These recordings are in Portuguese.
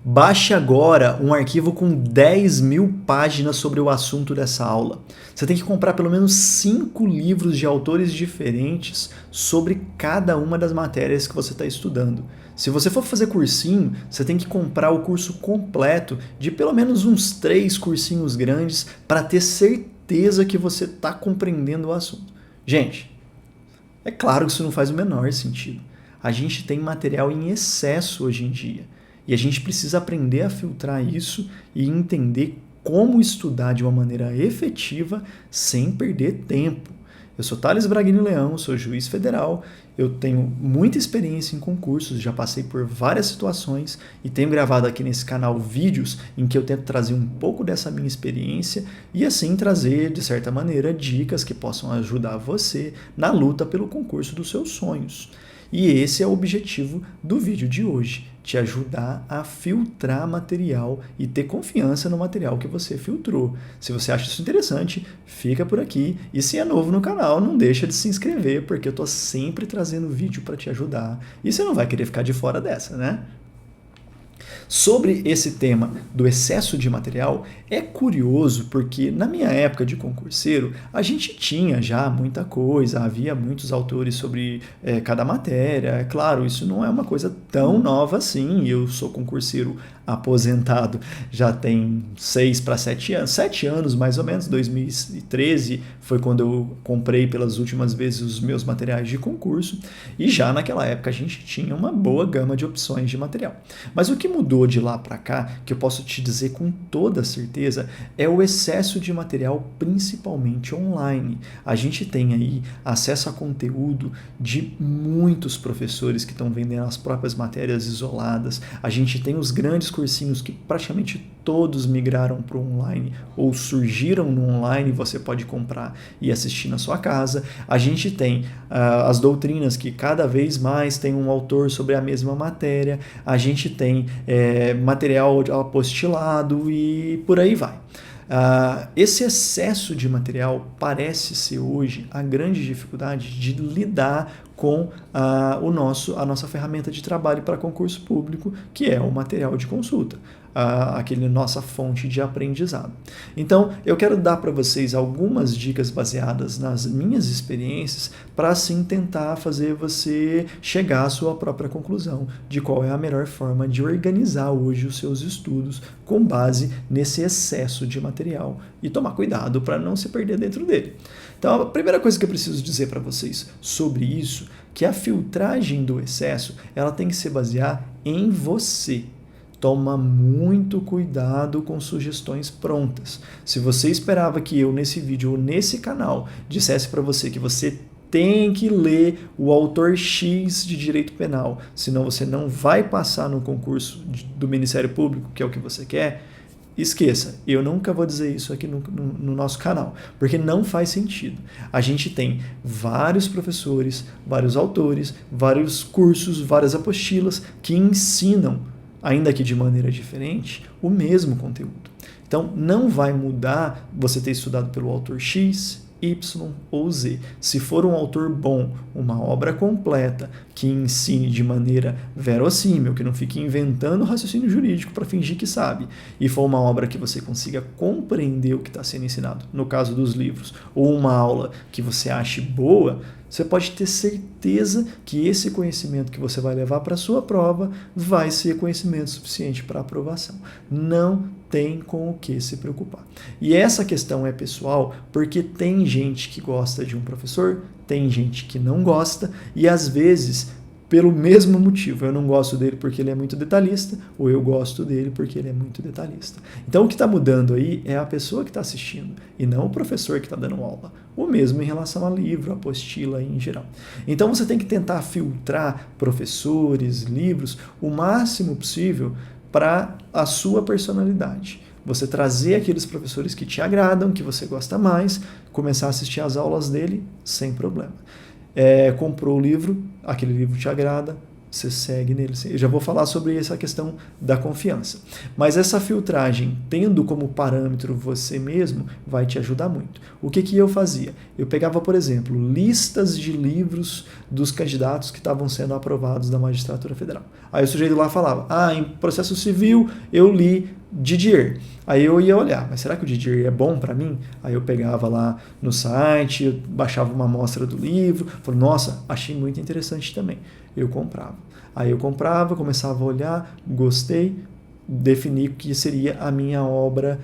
Baixe agora um arquivo com 10.000 páginas sobre o assunto dessa aula. Você tem que comprar pelo menos 5 livros de autores diferentes sobre cada uma das matérias que você está estudando. Se você for fazer cursinho, você tem que comprar o curso completo de pelo menos uns 3 cursinhos grandes para ter certeza que você está compreendendo o assunto. Gente, é claro que isso não faz o menor sentido. A gente tem material em excesso hoje em dia. E a gente precisa aprender a filtrar isso e entender como estudar de uma maneira efetiva sem perder tempo. Eu sou Thales Braghini Leão, sou juiz federal, eu tenho muita experiência em concursos, já passei por várias situações e tenho gravado aqui nesse canal vídeos em que eu tento trazer um pouco dessa minha experiência e assim trazer, de certa maneira, dicas que possam ajudar você na luta pelo concurso dos seus sonhos. E esse é o objetivo do vídeo de hoje, te ajudar a filtrar material e ter confiança no material que você filtrou. Se você acha isso interessante, fica por aqui. E se é novo no canal, não deixa de se inscrever, porque eu estou sempre trazendo vídeo para te ajudar. E você não vai querer ficar de fora dessa, né? Sobre esse tema do excesso de material, é curioso porque na minha época de concurseiro, a gente tinha já muita coisa, havia muitos autores sobre cada matéria. É claro, isso não é uma coisa tão nova assim, eu sou concurseiro aposentado já tem 6 para 7 anos, 7 anos mais ou menos, 2013 foi quando eu comprei pelas últimas vezes os meus materiais de concurso e já naquela época a gente tinha uma boa gama de opções de material. Mas o que mudou de lá para cá, que eu posso te dizer com toda certeza, é o excesso de material, principalmente online. A gente tem aí acesso a conteúdo de muitos professores que estão vendendo as próprias matérias isoladas, a gente tem os grandes cursinhos que praticamente todos migraram para o online ou surgiram no online, você pode comprar e assistir na sua casa. A gente tem as doutrinas que cada vez mais tem um autor sobre a mesma matéria, a gente tem material apostilado e por aí vai. Esse excesso de material parece ser hoje a grande dificuldade de lidar com a nossa ferramenta de trabalho para concurso público, que é o material de consulta, aquele nossa fonte de aprendizado. Então, eu quero dar para vocês algumas dicas baseadas nas minhas experiências para assim tentar fazer você chegar à sua própria conclusão de qual é a melhor forma de organizar hoje os seus estudos com base nesse excesso de material e tomar cuidado para não se perder dentro dele. Então, a primeira coisa que eu preciso dizer para vocês sobre isso, que a filtragem do excesso, ela tem que se basear em você. Toma muito cuidado com sugestões prontas. Se você esperava que eu nesse vídeo ou nesse canal dissesse para você que você tem que ler o autor X de direito penal, senão você não vai passar no concurso do Ministério Público, que é o que você quer, esqueça, eu nunca vou dizer isso aqui no nosso canal, porque não faz sentido. A gente tem vários professores, vários autores, vários cursos, várias apostilas que ensinam, ainda que de maneira diferente, o mesmo conteúdo. Então, não vai mudar você ter estudado pelo autor X, Y ou Z. Se for um autor bom, uma obra completa, que ensine de maneira verossímil, que não fique inventando raciocínio jurídico para fingir que sabe, e for uma obra que você consiga compreender o que está sendo ensinado, no caso dos livros, ou uma aula que você ache boa, você pode ter certeza que esse conhecimento que você vai levar para a sua prova vai ser conhecimento suficiente para aprovação. Não tem com o que se preocupar. E essa questão é pessoal porque tem gente que gosta de um professor, tem gente que não gosta e às vezes pelo mesmo motivo, eu não gosto dele porque ele é muito detalhista, ou eu gosto dele porque ele é muito detalhista. Então o que está mudando aí é a pessoa que está assistindo, e não o professor que está dando aula. O mesmo em relação a livro, apostila em geral. Então você tem que tentar filtrar professores, livros, o máximo possível para a sua personalidade. Você trazer aqueles professores que te agradam, que você gosta mais, começar a assistir às aulas dele sem problema. Comprou o livro, aquele livro te agrada, você segue nele. Eu já vou falar sobre essa questão da confiança. Mas essa filtragem, tendo como parâmetro você mesmo, vai te ajudar muito. O que eu fazia? Eu pegava, por exemplo, listas de livros dos candidatos que estavam sendo aprovados da magistratura federal. Aí o sujeito lá falava, em processo civil eu li Didier. Aí eu ia olhar, mas será que o Didier é bom para mim? Aí eu pegava lá no site, eu baixava uma amostra do livro, falei, nossa, achei muito interessante também. Eu comprava. Aí eu comprava, começava a olhar, gostei, defini que seria a minha obra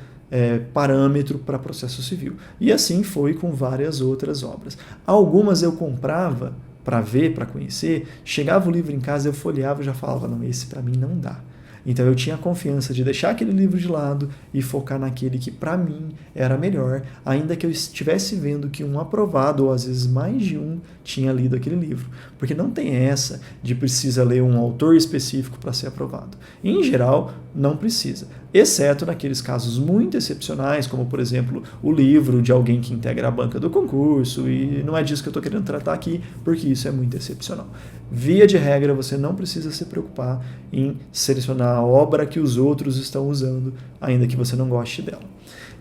parâmetro para processo civil. E assim foi com várias outras obras. Algumas eu comprava para ver, para conhecer, chegava o livro em casa, eu folheava e já falava, não, esse para mim não dá. Então eu tinha a confiança de deixar aquele livro de lado e focar naquele que para mim era melhor, ainda que eu estivesse vendo que um aprovado, ou às vezes mais de um, tinha lido aquele livro. Porque não tem essa de precisa ler um autor específico para ser aprovado. Em geral, não precisa. Exceto naqueles casos muito excepcionais, como por exemplo o livro de alguém que integra a banca do concurso, e não é disso que eu estou querendo tratar aqui, porque isso é muito excepcional. Via de regra, você não precisa se preocupar em selecionar a obra que os outros estão usando, ainda que você não goste dela.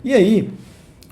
E aí,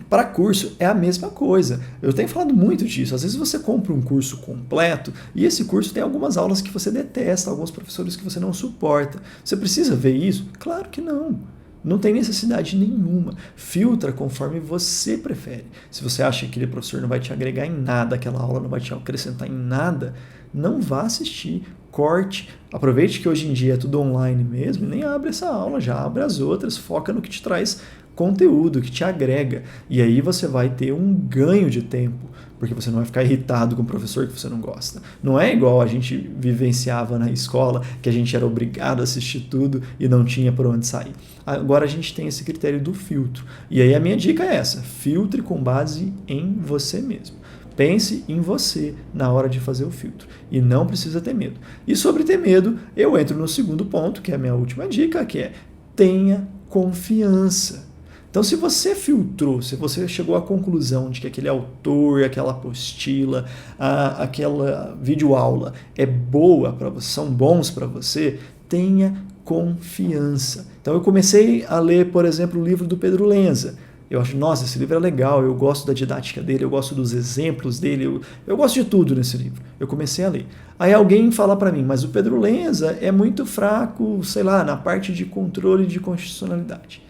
para curso é a mesma coisa. Eu tenho falado muito disso. Às vezes você compra um curso completo e esse curso tem algumas aulas que você detesta, alguns professores que você não suporta. Você precisa ver isso? Claro que não. Não tem necessidade nenhuma. Filtra conforme você prefere. Se você acha que aquele professor não vai te agregar em nada, aquela aula não vai te acrescentar em nada, não vá assistir, corte. Aproveite que hoje em dia é tudo online mesmo, nem abre essa aula, já abre as outras, foca no que te traz conteúdo, que te agrega. E aí você vai ter um ganho de tempo, porque você não vai ficar irritado com o professor que você não gosta. Não é igual a gente vivenciava na escola, que a gente era obrigado a assistir tudo e não tinha por onde sair. Agora a gente tem esse critério do filtro. E aí a minha dica é essa: filtre com base em você mesmo. Pense em você na hora de fazer o filtro. E não precisa ter medo. E sobre ter medo, eu entro no segundo ponto, que é a minha última dica, que é: tenha confiança. Então, se você filtrou, se você chegou à conclusão de que aquele autor, aquela apostila, aquela videoaula é boa para você, são bons para você, tenha confiança. Então, eu comecei a ler, por exemplo, o livro do Pedro Lenza. Eu acho, nossa, esse livro é legal, eu gosto da didática dele, eu gosto dos exemplos dele, eu gosto de tudo nesse livro. Eu comecei a ler. Aí alguém fala para mim, mas o Pedro Lenza é muito fraco, sei lá, na parte de controle de constitucionalidade.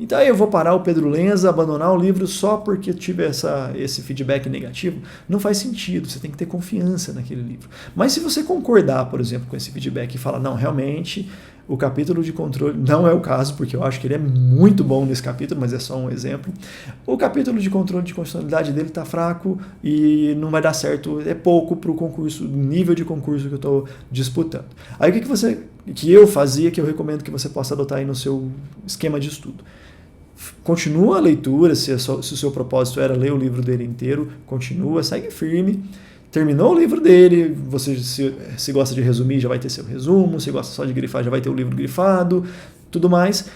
Então aí eu vou parar o Pedro Lenza, abandonar o livro só porque tive esse feedback negativo? Não faz sentido, você tem que ter confiança naquele livro. Mas se você concordar, por exemplo, com esse feedback e falar, não, realmente o capítulo de controle, não é o caso, porque eu acho que ele é muito bom nesse capítulo, mas é só um exemplo. O capítulo de controle de constitucionalidade dele está fraco e não vai dar certo, é pouco para o concurso, nível de concurso que eu estou disputando. Aí o que eu fazia, que eu recomendo que você possa adotar aí no seu esquema de estudo? Continua a leitura, se o seu propósito era ler o livro dele inteiro, continua, segue firme. Terminou o livro dele, você se gosta de resumir, já vai ter seu resumo, se gosta só de grifar, já vai ter o livro grifado, tudo mais.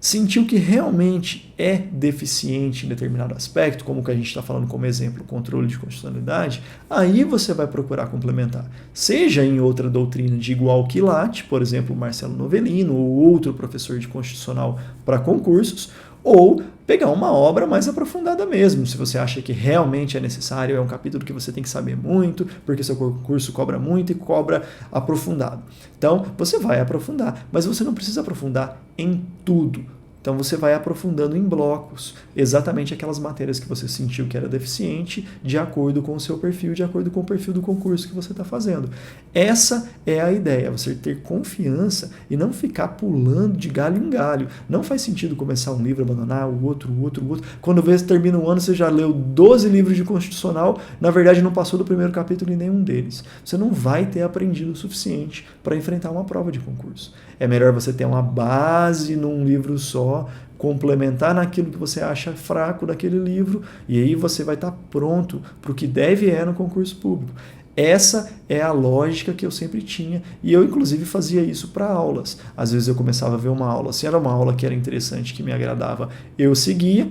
Sentiu que realmente é deficiente em determinado aspecto, como que a gente está falando como exemplo, controle de constitucionalidade, aí você vai procurar complementar. Seja em outra doutrina de igual quilate, por exemplo, Marcelo Novellino ou outro professor de constitucional para concursos, ou pegar uma obra mais aprofundada mesmo, se você acha que realmente é necessário, é um capítulo que você tem que saber muito, porque seu concurso cobra muito e cobra aprofundado. Então, você vai aprofundar, mas você não precisa aprofundar em tudo. Então você vai aprofundando em blocos, exatamente aquelas matérias que você sentiu que era deficiente, de acordo com o seu perfil, de acordo com o perfil do concurso que você está fazendo. Essa é a ideia, você ter confiança e não ficar pulando de galho em galho. Não faz sentido começar um livro, abandonar o outro. Quando vê se termina um ano, você já leu 12 livros de constitucional, na verdade não passou do primeiro capítulo em nenhum deles. Você não vai ter aprendido o suficiente para enfrentar uma prova de concurso. É melhor você ter uma base num livro só, complementar naquilo que você acha fraco daquele livro, e aí você vai estar pronto para o que deve no concurso público. Essa é a lógica que eu sempre tinha, e eu inclusive fazia isso para aulas. Às vezes eu começava a ver uma aula, se era uma aula que era interessante, que me agradava, eu seguia,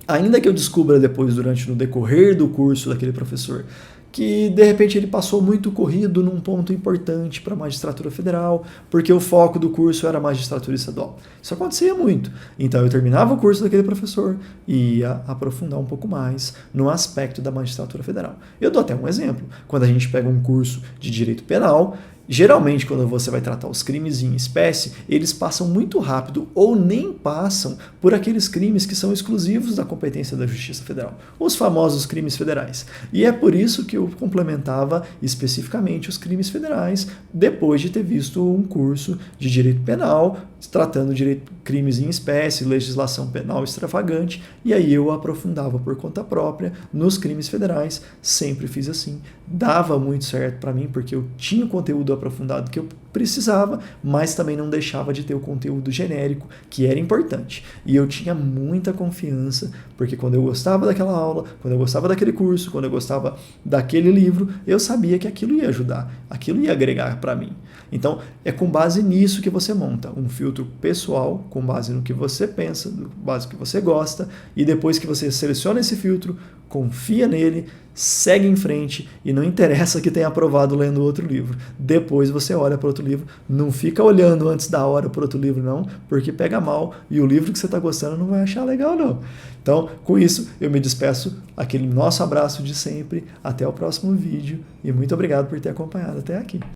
ainda que eu descubra depois, no decorrer do curso daquele professor, que de repente ele passou muito corrido num ponto importante para a magistratura federal, porque o foco do curso era magistratura estadual. Isso acontecia muito. Então eu terminava o curso daquele professor e ia aprofundar um pouco mais no aspecto da magistratura federal. Eu dou até um exemplo. Quando a gente pega um curso de direito penal, geralmente, quando você vai tratar os crimes em espécie, eles passam muito rápido ou nem passam por aqueles crimes que são exclusivos da competência da Justiça Federal, os famosos crimes federais. E é por isso que eu complementava especificamente os crimes federais, depois de ter visto um curso de direito penal, tratando de crimes em espécie, legislação penal extravagante, e aí eu aprofundava por conta própria nos crimes federais, sempre fiz assim. Dava muito certo para mim, porque eu tinha o conteúdo aprofundado que eu precisava, mas também não deixava de ter o conteúdo genérico, que era importante. E eu tinha muita confiança, porque quando eu gostava daquela aula, quando eu gostava daquele curso, quando eu gostava daquele livro, eu sabia que aquilo ia ajudar, aquilo ia agregar para mim. Então, é com base nisso que você monta um filtro pessoal, com base no que você pensa, com base no que você gosta, e depois que você seleciona esse filtro, confia nele, segue em frente e não interessa que tenha aprovado lendo outro livro. Depois você olha para outro livro, não fica olhando antes da hora para outro livro não, porque pega mal e o livro que você está gostando não vai achar legal não. Então, com isso, eu me despeço, aquele nosso abraço de sempre, até o próximo vídeo e muito obrigado por ter acompanhado até aqui.